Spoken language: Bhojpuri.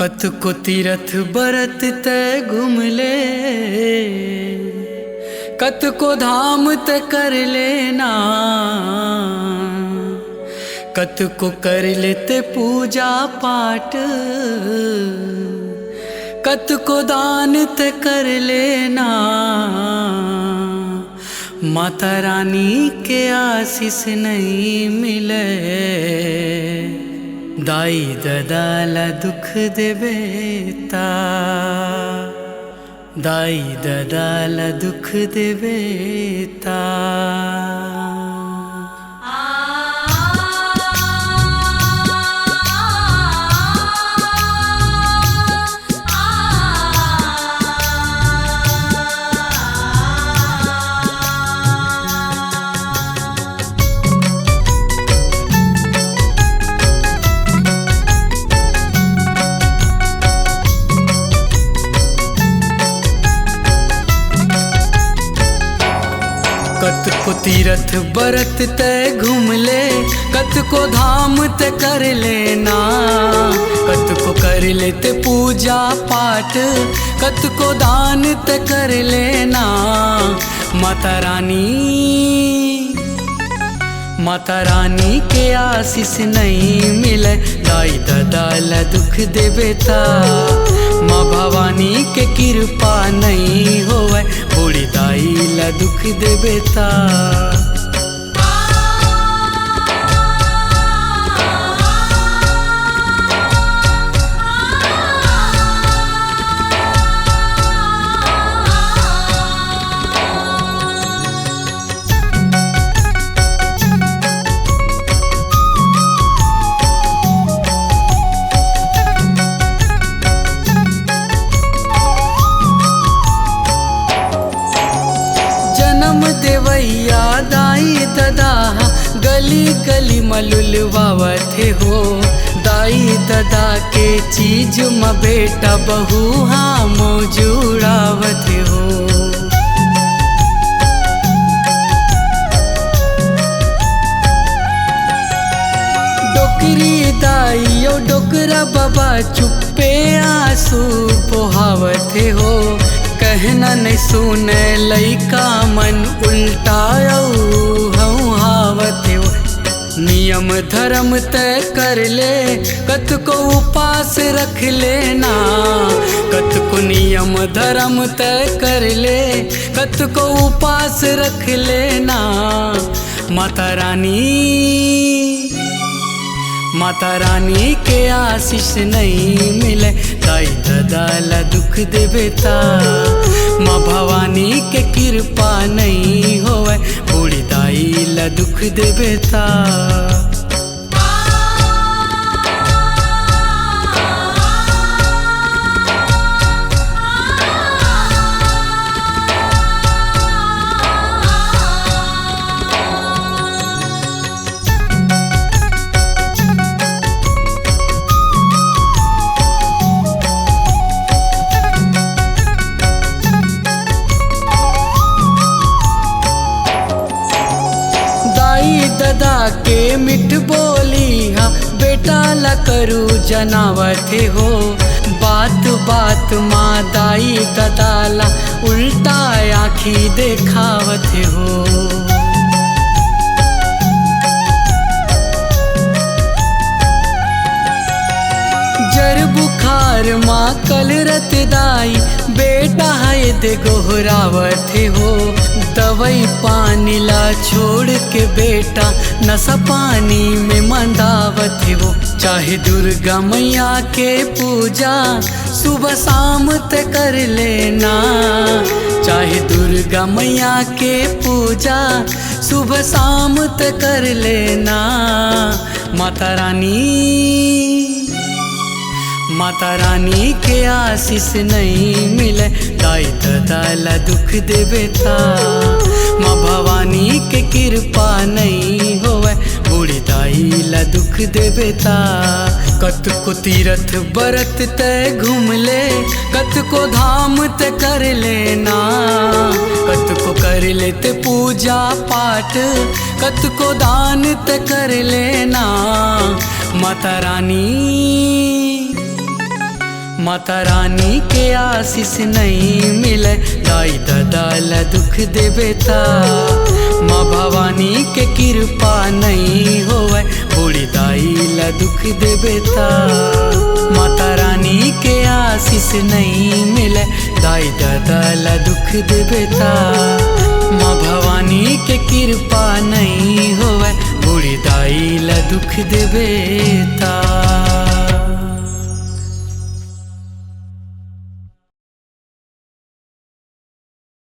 कत को तीरथ बरत तय घूम ले, कत को धाम तय कर लेना, कत को कर लेते पूजा पाठ, कत को दान तय कर लेना। माता रानी के आशीष नहीं मिले, दाई ददाला दुख देवेता, दाई ददाला दुख देवेता। कत को तीरथ बरत तय घूम ले, कत को धाम तय कर लेना, कत को कर लेते पूजा पाठ, कत को दान तय कर लेना। माता रानी के आशीष नहीं मिले, दाई ददाला दुख देवेता। माँ भवानी के कृपा नहीं होवे, बूढ़ी दाई ला दुख देवेता। देवैया दाई ददा गली गली मलुलवावते हो, दाई ददा के चीज म बेटा बहू हाँ मौजूड़ावते हो। डोकरी दाई ओ डोकरा बाबा चुप्पे आंसू पोहावते हो, कहना नहीं सुने लइका मन उल्टाऊ हावते हो। नियम धर्म तय कर ले, कत को उपास रख लेना, कत को नियम धर्म तय कर ले, कत को उपास रख लेना। माता रानी के आशीष नहीं मिले, दाई ददाला दुख देवेता। माँ भवानी के कृपा नहीं होवे, बूढ़ी दाई ला दुख देवेता। ददा के मिठ बोली हा बेटा ला करू जनावते हो, बात बात माँ दाई ददाला उल्टा आँखी देखावते हो। जर बुखार माँ कल रत दाई बेटा है दे गोहरावते हो, दवाई पानी ला छोड़ के बेटा नशा पानी में मंदावते हो। चाहे दुर्गा मैया के पूजा सुबह शाम तय कर लेना, चाहे दुर्गा मैया के पूजा सुबह शाम तय कर लेना। माता रानी के आशीष नहीं मिले, दाई ददाला दुख देवेता। माँ भवानी के कृपा नहीं होवे, बूढ़ी दाई ला दुख देवेता। कत को तीरथ बरत तय घूम ले, कत को धाम तय कर लेना, कत को कर लेते पूजा पाठ, कत को दान तय कर लेना। माता रानी माता रानी के आशीष नहीं मिले दाई दादा ला दुख देबे ता। माँ भवानी के कृपा नहीं होवे बूढ़ी दाई ला दुख देबे ता। माता रानी के आशीष नहीं मिले दाई दादा ला दुख देबे ता। माँ भवानी के कृपा नहीं होवे बूढ़ी दाई ला दुख देबे ता।